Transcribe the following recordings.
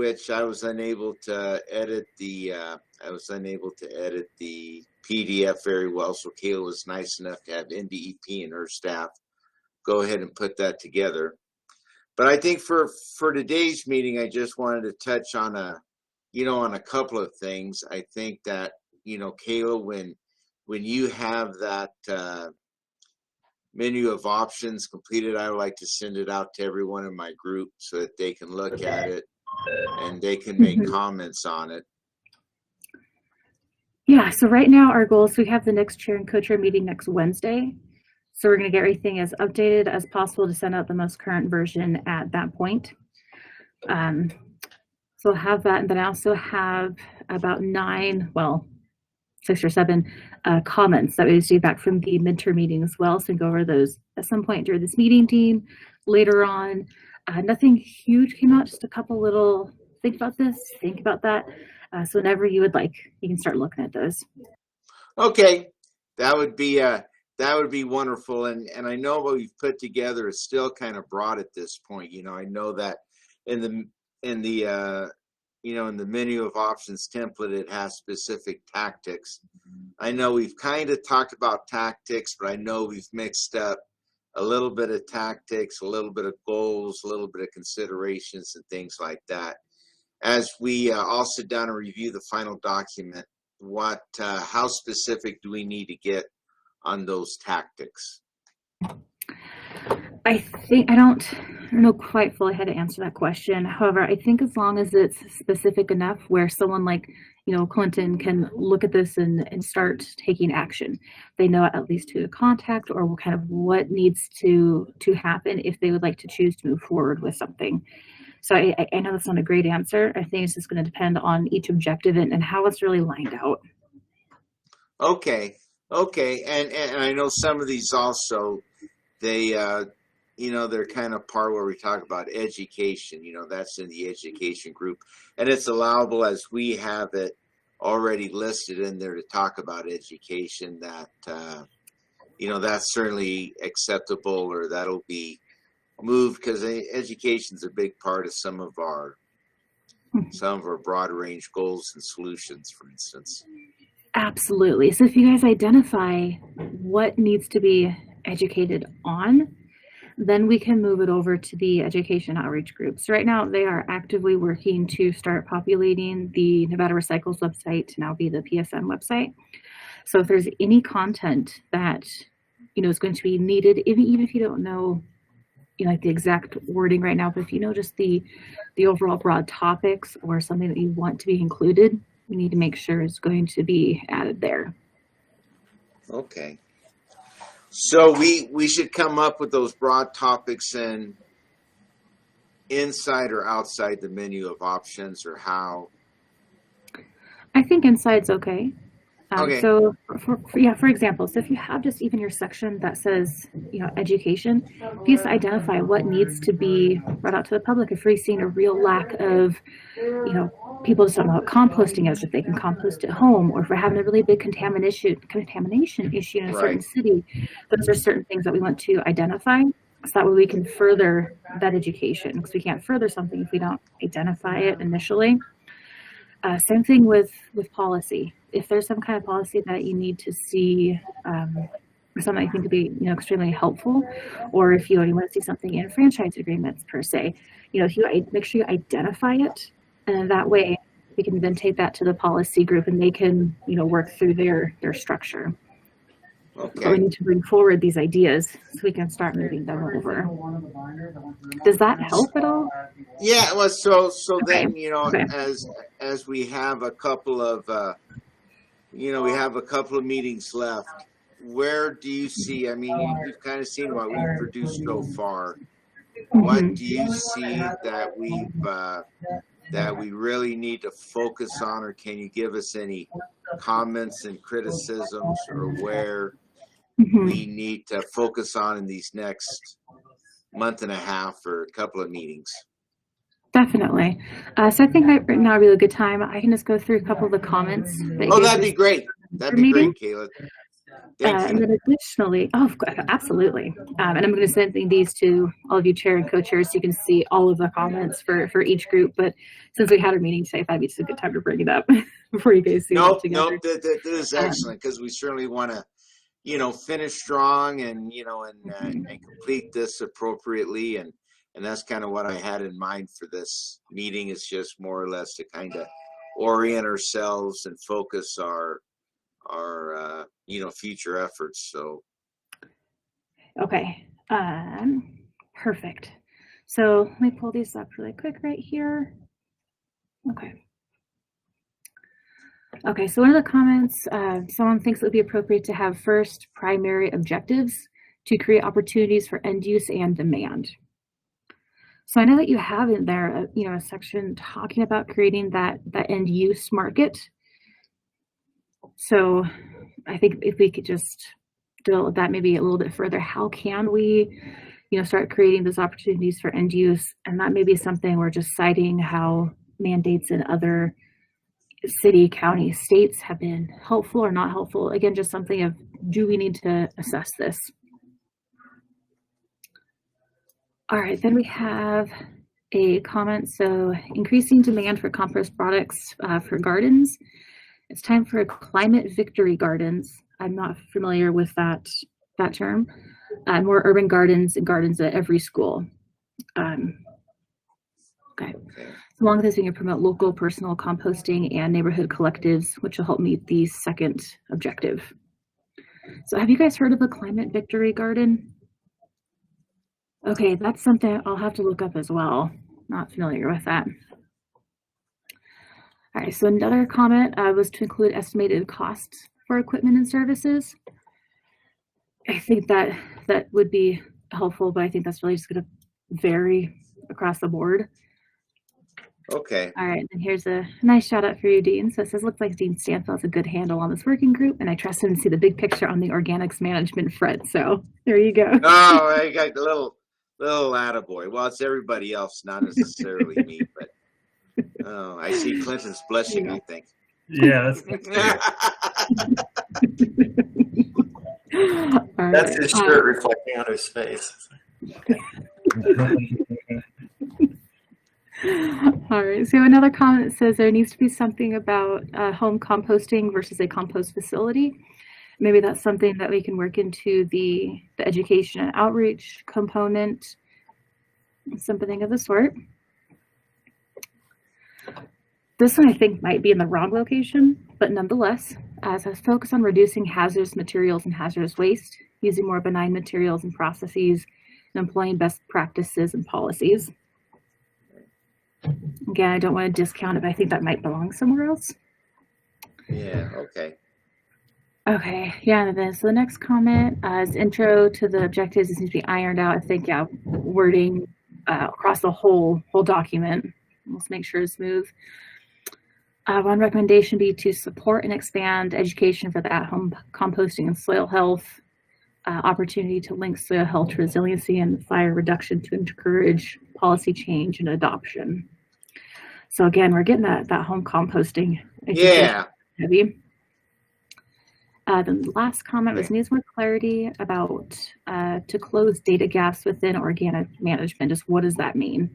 which I was unable to edit the PDF very well. So Kayla was nice enough to have NDEP and her staff go ahead and put that together. But I think for today's meeting, I just wanted to touch on a couple of things. I think that, Kayla, when you have that menu of options completed, I would like to send it out to everyone in my group so that they can look at it and they can make comments on it. Yeah, so right now our goal is we have the next chair and co-chair meeting next Wednesday. So we're going to get everything as updated as possible to send out the most current version at that point. So I'll have that, and then I also have about 6 or 7 comments that we received back from the midterm meeting as well. So go over those at some point during this meeting, Dean. Later on, nothing huge came out, just a couple little think about this, think about that. So whenever you would like, you can start looking at those. Okay, that would be wonderful. And I know what we've put together is still kind of broad at this point. I know that in the menu of options template, it has specific tactics. I know we've kind of talked about tactics, but I know we've mixed up a little bit of tactics, a little bit of goals, a little bit of considerations and things like that. As we all sit down and review the final document, how specific do we need to get on those tactics? I think I don't know quite fully how to answer that question. However, I think as long as it's specific enough where someone like, Clinton can look at this and start taking action. They know at least who to contact or kind of what needs to happen if they would like to choose to move forward with something. So I know that's not a great answer. I think it's just going to depend on each objective and how it's really lined out. Okay. And I know some of these also, they're kind of part where we talk about education, that's in the education group. And it's allowable, as we have it already listed in there, to talk about education, that, that's certainly acceptable, or that'll be moved, because education is a big part of some of our broad range goals and solutions, for instance. Absolutely. So if you guys identify what needs to be educated on, then we can move it over to the education outreach groups. Right now, they are actively working to start populating the Nevada Recycles website to now be the PSN website. So if there's any content that, is going to be needed, even if you don't know, like the exact wording right now, but if you know just the overall broad topics or something that you want to be included, you need to make sure it's going to be added there. Okay. So we should come up with those broad topics and inside or outside the menu of options, or how? I think inside's okay. Okay. So for example, so if you have just even your section that says, education, you just identify what needs to be brought out to the public. If we're seeing a real lack of, people just don't know what composting is, if they can compost at home, or if we're having a really big contamination issue in a certain city, those are certain things that we want to identify. So that way we can further that education, because we can't further something if we don't identify it initially. Same thing with policy. If there's some kind of policy that you need to see, or something you think would be, extremely helpful, or if you want to see something in franchise agreements per se, if you make sure you identify it, and that way we can then take that to the policy group and they can, work through their structure. Okay. But we need to bring forward these ideas so we can start moving them over. Does that help at all? Yeah. Well, so Okay. then, as we have a couple of, meetings left, where do you see, you've kind of seen what we've produced so far. What do you see that we really need to focus on, or can you give us any comments and criticisms, or where we need to focus on in these next month and a half or a couple of meetings? Definitely. So I think right now would be a good time. I can just go through a couple of the comments. That'd be great. That'd be great, Kayla. Thank And you. then additionally, absolutely. And I'm going to send these to all of you chair and co-chairs so you can see all of the comments for each group. But since we had our meeting today, I thought it's a good time to bring it up before you guys see it all Nope, together. nope. That is Um, excellent because we certainly want to, finish strong and mhm. and complete this appropriately. And that's kind of what I had in mind for this meeting. Is just more or less to kind of orient ourselves and focus our future efforts. So Okay, perfect. So let me pull these up really quick right here. Okay. Okay, so one of the comments, someone thinks it would be appropriate to have first primary objectives to create opportunities for end use and demand. So I know that you have in there, a section talking about creating that end use market. So I think if we could just deal with that maybe a little bit further, how can we, start creating those opportunities for end use? And that may be something we're just citing how mandates in other city, county, states have been helpful or not helpful. Again, just something of, do we need to assess this? All right, then we have a comment. So increasing demand for compost products for gardens. It's time for climate victory gardens. I'm not familiar with that term. More urban gardens and gardens at every school. Okay. As long as we can promote local personal composting and neighborhood collectives, which will help meet the second objective. So have you guys heard of a climate victory garden? Okay, that's something I'll have to look up as well. Not familiar with that. All right, so another comment was to include estimated costs for equipment and services. I think that would be helpful, but I think that's really just going to vary across the board. okay. All right, and here's a nice shout out for you, Dean. So it says, looks like Dean Stanfield has a good handle on this working group, and I trust him to see the big picture on the organics management front. So there you go. Oh, I got a little attaboy. Well, it's everybody else, not necessarily me, but oh, I see Clinton's blushing, Yeah. I think. Yeah, that's his shirt reflecting on his face. All right, so another comment says there needs to be something about home composting versus a compost facility. Maybe that's something that we can work into the education and outreach component, something of the sort. This one I think might be in the wrong location, but nonetheless, as a focus on reducing hazardous materials and hazardous waste, using more benign materials and processes, and employing best practices and policies. Again, I don't want to discount it, but I think that might belong somewhere else. Yeah, okay. Okay, yeah, and then so the next comment is intro to the objectives. This needs to be ironed out. I think, yeah, wording across the whole document. Let's make sure it's smooth. One recommendation be to support and expand education for the at-home composting and soil health, opportunity to link soil health to resiliency and fire reduction to encourage policy change and adoption. So again, we're getting that home composting. Yeah. Heavy. Then the last comment was needs more clarity about to close data gaps within organic management. Just what does that mean?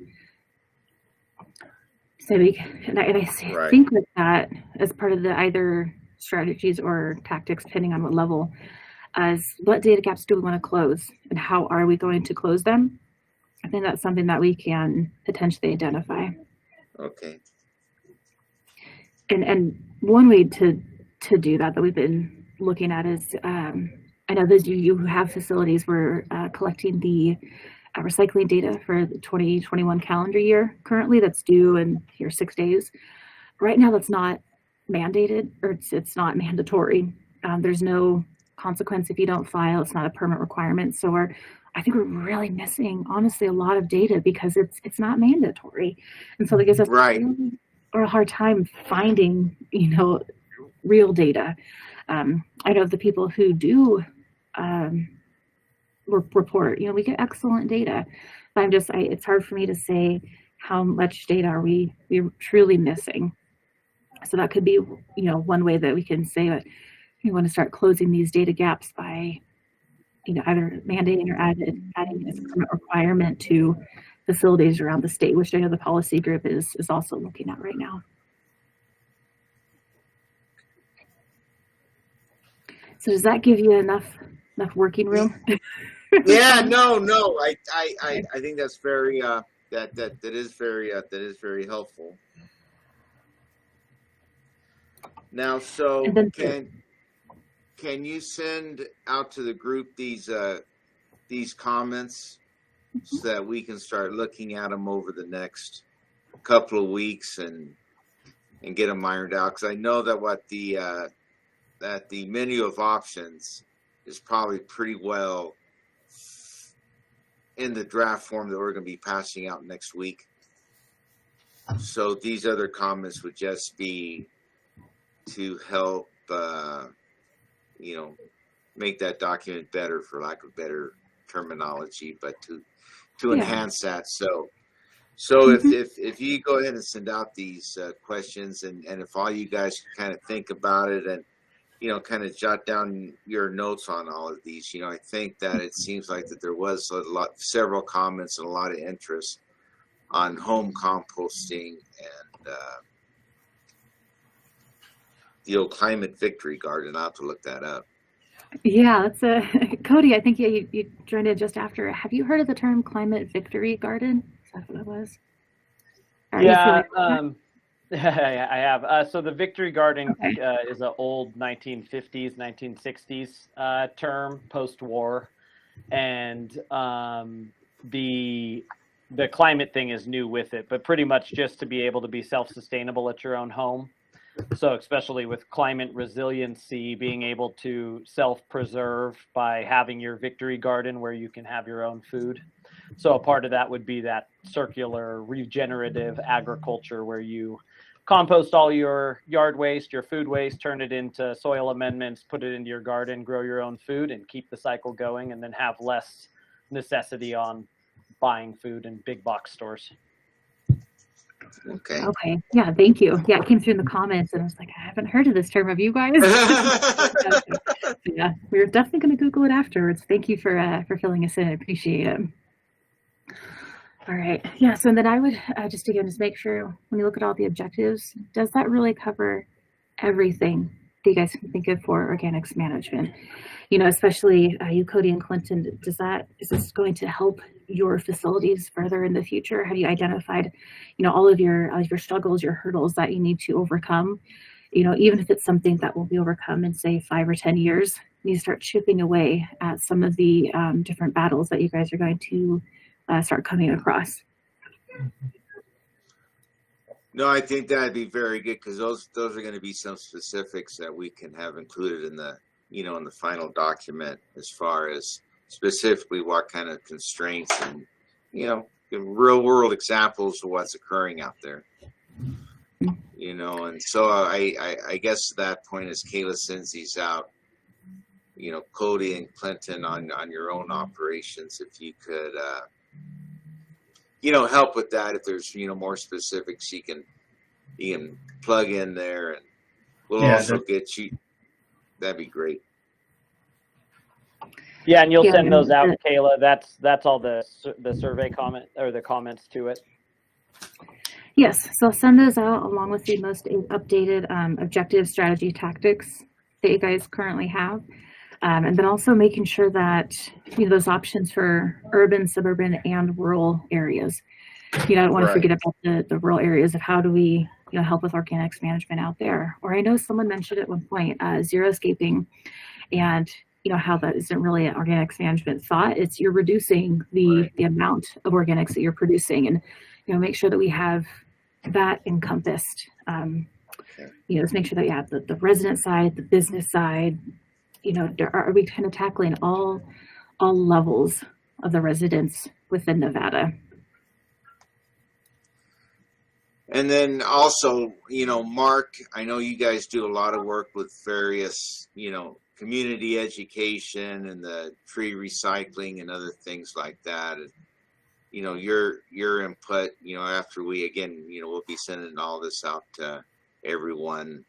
So I think with that as part of the either strategies or tactics, depending on what level, as what data gaps do we want to close and how are we going to close them? I think that's something that we can potentially identify. Okay. And one way to do that we've been looking at is I know those you who have facilities were collecting the recycling data for the 2021 calendar year currently that's due in here 6 days. Right now that's not mandated or it's not mandatory. There's no consequence if you don't file. It's not a permit requirement. So I think we're really missing honestly a lot of data because it's not mandatory. And so that gives us a hard time finding, real data. I know the people who do report, we get excellent data, but it's hard for me to say how much data are we're truly missing. So that could be, one way that we can say that, we want to start closing these data gaps by, either mandating or adding as a permanent requirement to facilities around the state, which I know the policy group is also looking at right now. So does that give you enough working room? Yeah, no, I think that's very that is very helpful. Now, so can you send out to the group these comments so that we can start looking at them over the next couple of weeks and get them ironed out? Because I know that that the menu of options is probably pretty well in the draft form that we're going to be passing out next week. So these other comments would just be to help, make that document better, for lack of better terminology, but to enhance that. So if you go ahead and send out these questions, and if all you guys kind of think about it and kind of jot down your notes on all of these, I think that it seems like that there was several comments and a lot of interest on home composting and the old climate victory garden. I'll have to look that up. Yeah, that's Cody. I think you joined in just after. Have you heard of the term climate victory garden? Is that what it was? Yeah, I have. So the Victory Garden is an old 1950s, 1960s term, post-war, and the climate thing is new with it, but pretty much just to be able to be self-sustainable at your own home. So especially with climate resiliency, being able to self-preserve by having your Victory Garden where you can have your own food. So a part of that would be that circular regenerative agriculture where you compost all your yard waste, your food waste, turn it into soil amendments, put it into your garden, grow your own food, and keep the cycle going, and then have less necessity on buying food in big box stores. Okay. Yeah, thank you. Yeah, it came through in the comments, and I was like, I haven't heard of this term. Have you guys? Yeah, we're definitely going to Google it afterwards. Thank you for filling us in. I appreciate it. All right. Yeah. So then I would just make sure when you look at all the objectives, does that really cover everything that you guys can think of for organics management? Especially you, Cody and Clinton, is this going to help your facilities further in the future? Have you identified, all of your struggles, your hurdles that you need to overcome? Even if it's something that will be overcome in say 5 or 10 years, you start chipping away at some of the different battles that you guys are going to start coming across. No, I think that'd be very good, because those are going to be some specifics that we can have included in the in the final document, as far as specifically what kind of constraints and real world examples of what's occurring out there. And so I guess to that point, as Kayla sends these out, Cody and Clinton, on your own operations, if you could help with that. If there's more specifics you can plug in there, and we'll also get you. That'd be great. Yeah, and you'll send those out, Kayla. That's all the survey comment or the comments to it. Yes, so I'll send those out along with the most updated objective, strategy, tactics that you guys currently have. And then also making sure that those options for urban, suburban, and rural areas. I don't want to forget about the rural areas of how do we help with organics management out there. Or I know someone mentioned at one point xeriscaping, and how that isn't really an organics management thought. It's you're reducing the amount of organics that you're producing, and make sure that we have that encompassed. Let's make sure that you have the resident side, the business side. Are we kind of tackling all levels of the residents within Nevada? And then also, Mark, I know you guys do a lot of work with various, community education and the tree recycling and other things like that. And, your input, after we, again, we'll be sending all this out to everyone.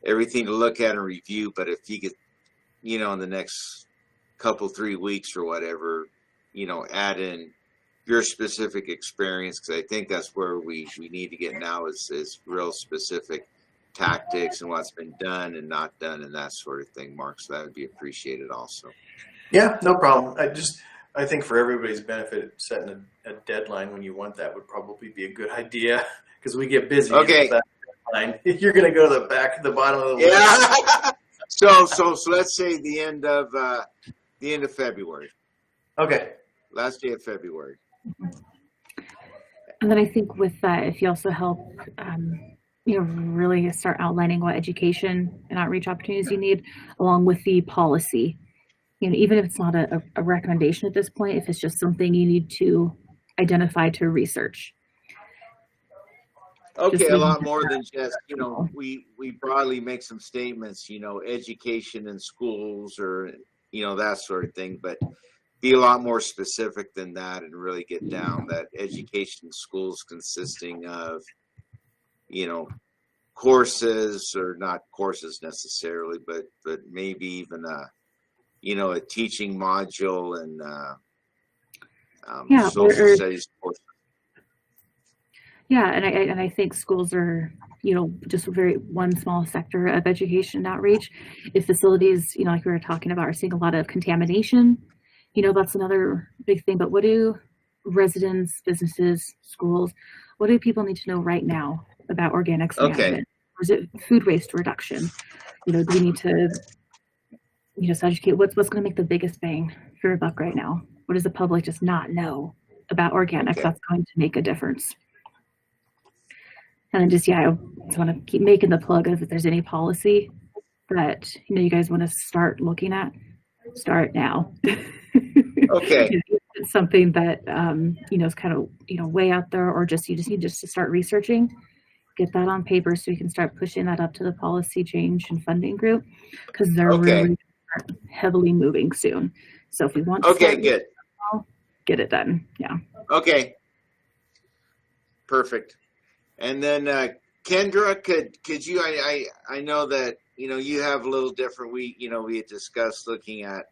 everything to look at and review. But if you could, you know, in the next couple, 3 weeks or whatever, you know, add in your specific experience, because I think that's where we need to get now is real specific tactics and what's been done and not done and that sort of thing, Mark. So that would be appreciated also. Yeah, no problem. I think for everybody's benefit, setting a deadline when you want that would probably be a good idea because we get busy. Okay. With that deadline. You're going to go to the bottom of the list. Yeah. So let's say the end of February. Okay. Last day of February. And then I think with that, if you also help, you know, really start outlining what education and outreach opportunities you need, along with the policy. You know, even if it's not a recommendation at this point, if it's just something you need to identify to research. Okay, Just a lot leaving more that than just, you know, we broadly make some statements, you know, education in schools or, you know, that sort of thing, but be a lot more specific than that and really get down that education in schools consisting of, you know, courses, or not courses necessarily, but maybe even you know, a teaching module and Yeah, social studies course. Yeah, and I think schools are, you know, just one small sector of education outreach. If facilities, you know, like we were talking about, are seeing a lot of contamination, you know, that's another big thing. But what do residents, businesses, schools, what do people need to know right now about organics management? Or is it food waste reduction? You know, do we need to, you know, educate what's going to make the biggest bang for your buck right now? What does the public just not know about organics that's going to make a difference? And then just, yeah, I just want to keep making the plug of if there's any policy that, you know, you guys want to start looking at, start now. Okay. It's something that, you know, is kind of, you know, way out there, or just, you just need to start researching, get that on paper so you can start pushing that up to the policy change and funding group, because they're really heavily moving soon. So if we want to start good. Now, get it done. Yeah. Okay. Perfect. And then Kendra, could you? I know that, you know, you have a little different. We had discussed looking at,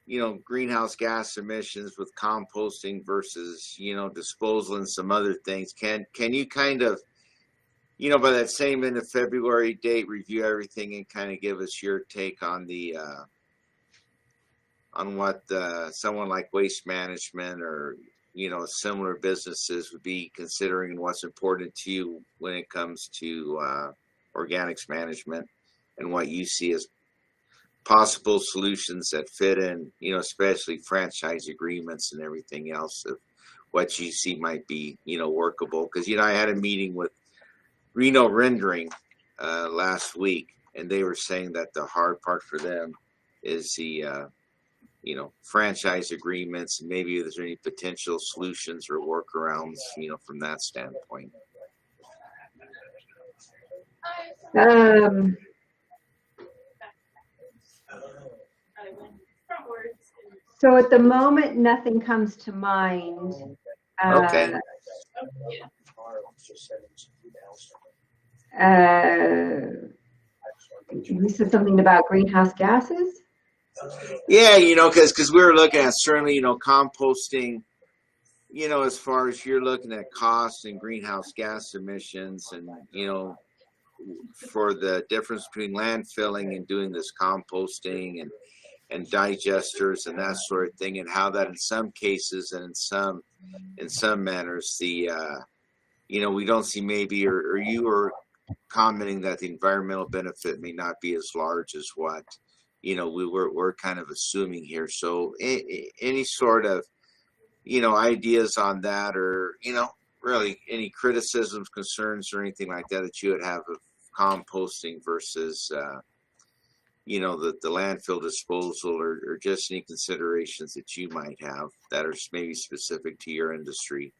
you know, greenhouse gas emissions with composting versus, you know, disposal and some other things. Can you kind of, you know, by that same end of February date, review everything and kind of give us your take on the on what someone like Waste Management or, you know, similar businesses would be considering and what's important to you when it comes to organics management and what you see as possible solutions that fit in, you know, especially franchise agreements and everything else of what you see might be, you know, workable. Because, you know, I had a meeting with Reno Rendering last week, and they were saying that the hard part for them is the you know, franchise agreements, and maybe there's any potential solutions or workarounds, you know, from that standpoint. So at the moment, nothing comes to mind. Okay. You said something about greenhouse gases? Yeah, you know, because we were looking at certainly, you know, composting, you know, as far as you're looking at costs and greenhouse gas emissions and, you know, for the difference between landfilling and doing this composting and digesters and that sort of thing, and how that in some cases and in some manners, the, you know, we don't see maybe, or you were commenting that the environmental benefit may not be as large as what, you know, we're kind of assuming here. So any sort of, you know, ideas on that, or, you know, really any criticisms, concerns, or anything like that you would have of composting versus, you know, the landfill disposal, or just any considerations that you might have that are maybe specific to your industry.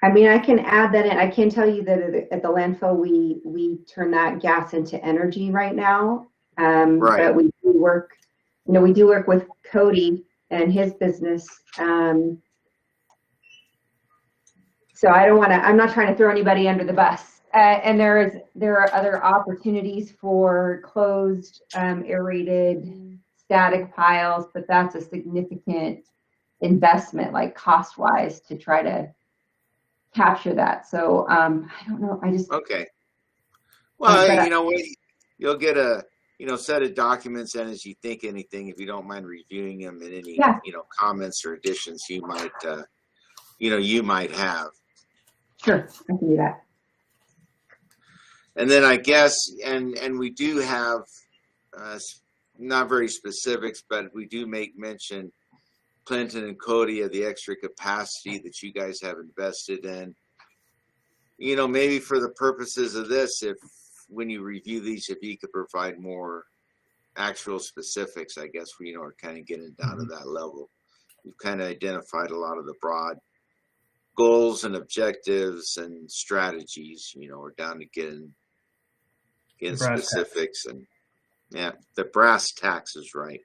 I mean, I can add that in. I can tell you that at the landfill, we turn that gas into energy right now. Right. But we do work, you know, we do work with Cody and his business. So I don't want to, I'm not trying to throw anybody under the bus. And there are other opportunities for closed, aerated static piles, but that's a significant investment, like cost wise, to try to capture that. So I don't know. I just, Okay. Well, but you know what? You'll get a set of documents, and as you think anything, if you don't mind reviewing them and any yeah, comments or additions you might you might have. sure, I can do that. And then I guess, and we do have not very specifics, but we do make mention Clinton and Cody of the extra capacity that you guys have invested in. Maybe for the purposes of this, if when you review these, if you could provide more actual specifics, I guess we're kind of getting down to that level. We've kind of identified a lot of the broad goals and objectives and strategies. We're down to getting specifics and the brass tacks is right.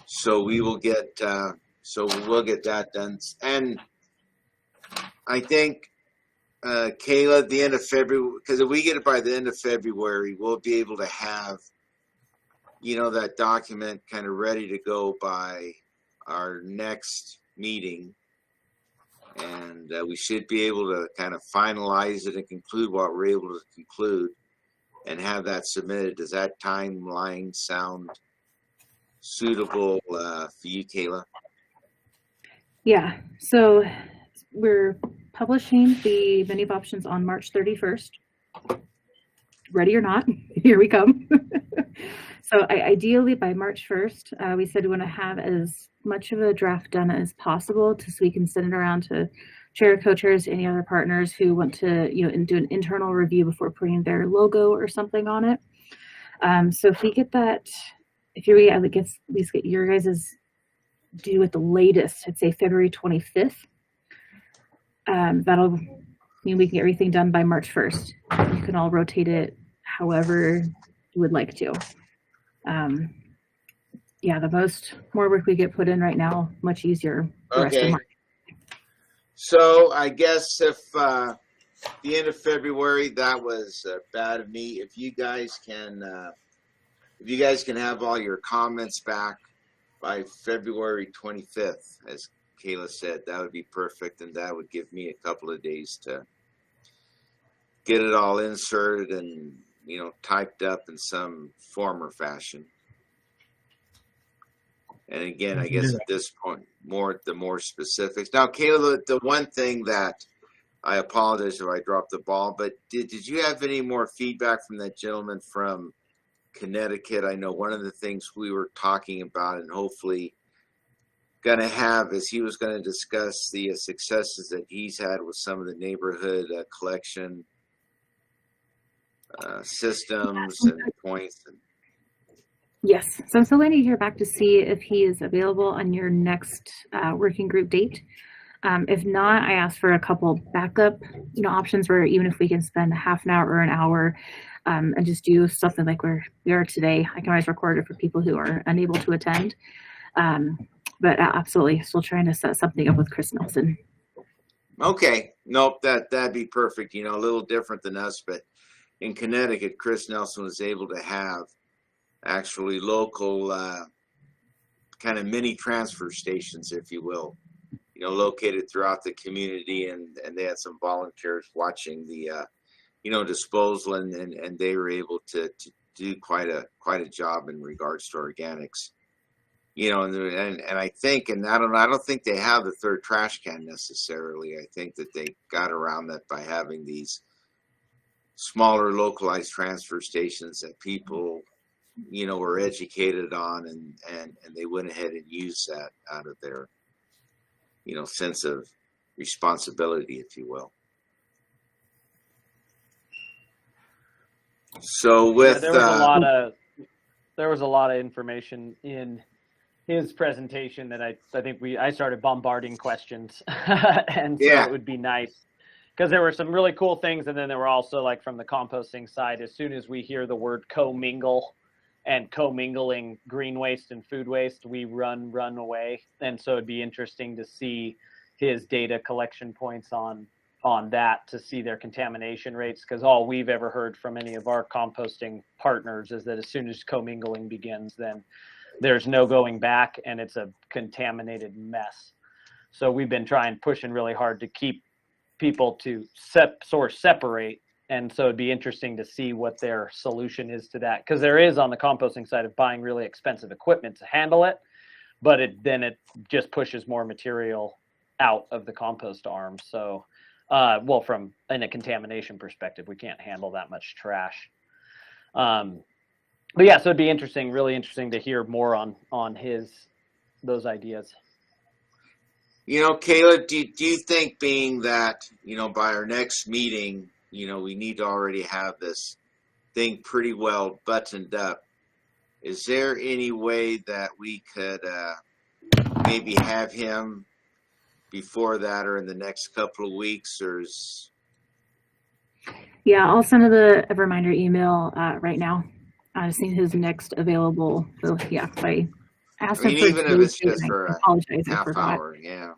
So we will get we'll get that done. And I think Kayla, at the end of February, because if we get it by the end of February, we'll be able to have that document kind of ready to go by our next meeting. And we should be able to kind of finalize it and conclude what we're able to conclude and have that submitted. Does that timeline sound suitable for you, Kayla? Yeah, so we're publishing the menu of options on March 31st. Ready or not, here we come. So ideally by March 1st, we said we want to have as much of a draft done as possible so we can send it around to chair, co-chairs, any other partners who want to, and do an internal review before putting their logo or something on it. So if we get that, if you at least get your guys's due at the latest, I'd say February 25th. That'll mean we can get everything done by March 1st. You can all rotate it however you would like to. Yeah, the more work we get put in right now, much easier the rest of March. So I guess if the end of February, that was bad of me. If you guys can have all your comments back by February 25th, as Kayla said, that would be perfect, and that would give me a couple of days to get it all inserted and typed up in some form or fashion. And again, I guess at this point, the more specifics. Now, Kayla, the one thing that I apologize if I dropped the ball, but did you have any more feedback from that gentleman from Connecticut? I know one of the things we were talking about and hopefully going to have is he was going to discuss the successes that he's had with some of the neighborhood collection systems and points. Yes, so I'm still waiting to hear back to see if he is available on your next working group date. If not, I asked for a couple backup, options where even if we can spend a half an hour or an hour and just do something like we are today, I can always record it for people who are unable to attend. But absolutely, still trying to set something up with Chris Nelson. Okay, nope, that'd be perfect. A little different than us, but in Connecticut, Chris Nelson was able to have actually local kind of mini transfer stations, if you will, located throughout the community, and they had some volunteers watching the disposal, and they were able to do quite a job in regards to organics. And I think, and I don't think they have the third trash can necessarily. I think that they got around that by having these smaller localized transfer stations that people were educated on, and they went ahead and used that out of their sense of responsibility, if you will. So with there was a lot of information in his presentation that I think I started bombarding questions and so it would be nice because there were some really cool things, and then there were also, like, from the composting side, as soon as we hear the word commingle and commingling green waste and food waste, we run away. And so it'd be interesting to see, his data collection points on that to see their contamination rates, because all we've ever heard from any of our composting partners is that as soon as commingling begins, then there's no going back and it's a contaminated mess. So we've been pushing really hard to keep people to separate. And so it'd be interesting to see what their solution is to that, because there is on the composting side of buying really expensive equipment to handle it, but then it just pushes more material out of the compost arm. So well, from in a contamination perspective, we can't handle that much trash. But yeah, so it'd be interesting, really interesting to hear more on those ideas. You know, Kayla, do you think, being that, you know, by our next meeting, you know, we need to already have this thing pretty well buttoned up, is there any way that we could maybe have him before that or in the next couple of weeks? Or Yeah, I'll send a reminder email right now. I've seen his next available. So yeah, I asked I mean, him for even if it's just I for a apologize, I half forgot. hour, yeah.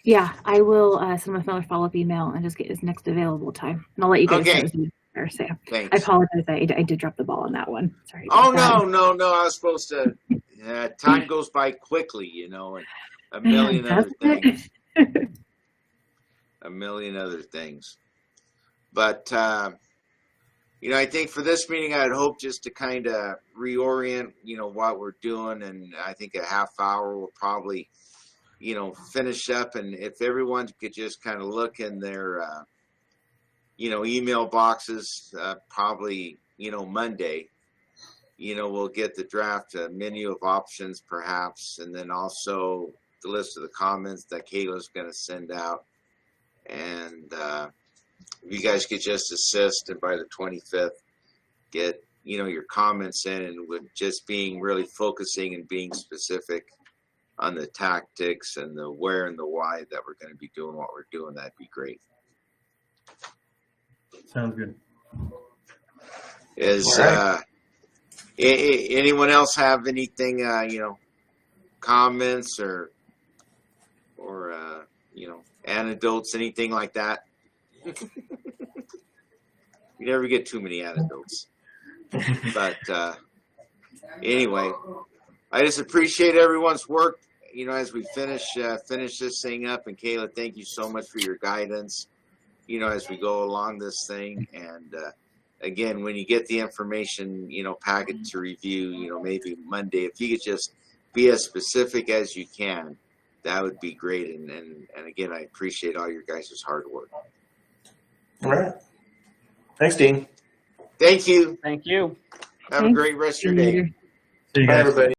Yeah, I will send him another follow-up email and just get his next available time. And I'll let you guys know. Okay. as we are, so Thanks. I apologize. I did drop the ball on that one. Sorry. Oh, about no. I was supposed to. Time goes by quickly, you know, and a million other things. A million other things. But, you know, I think for this meeting, I'd hope just to kind of reorient, you know, what we're doing. And I think a half hour will probably, you know, finish up. And if everyone could just kind of look in their, you know, email boxes, probably, you know, Monday, you know, we'll get the draft menu of options perhaps, and then also the list of the comments that Kayla's going to send out. And if you guys could just assist, and by the 25th, get, you know, your comments in, and with just being really focusing and being specific on the tactics and the where and the why that we're going to be doing what we're doing, that'd be great. Sounds good. Is All right. anyone else have anything, you know, comments or you know, anecdotes, anything like that? You never get too many anecdotes. But anyway, I just appreciate everyone's work, you know, as we finish this thing up. And Kayla, thank you so much for your guidance, you know, as we go along this thing. And again, when you get the information, you know, packet to review, you know, maybe Monday, if you could just be as specific as you can, that would be great. And again, I appreciate all your guys' hard work. All right. Thanks, Dean. Thank you. Thank you. Have a Thanks. great rest of your See you day. later. See you Bye, guys. everybody.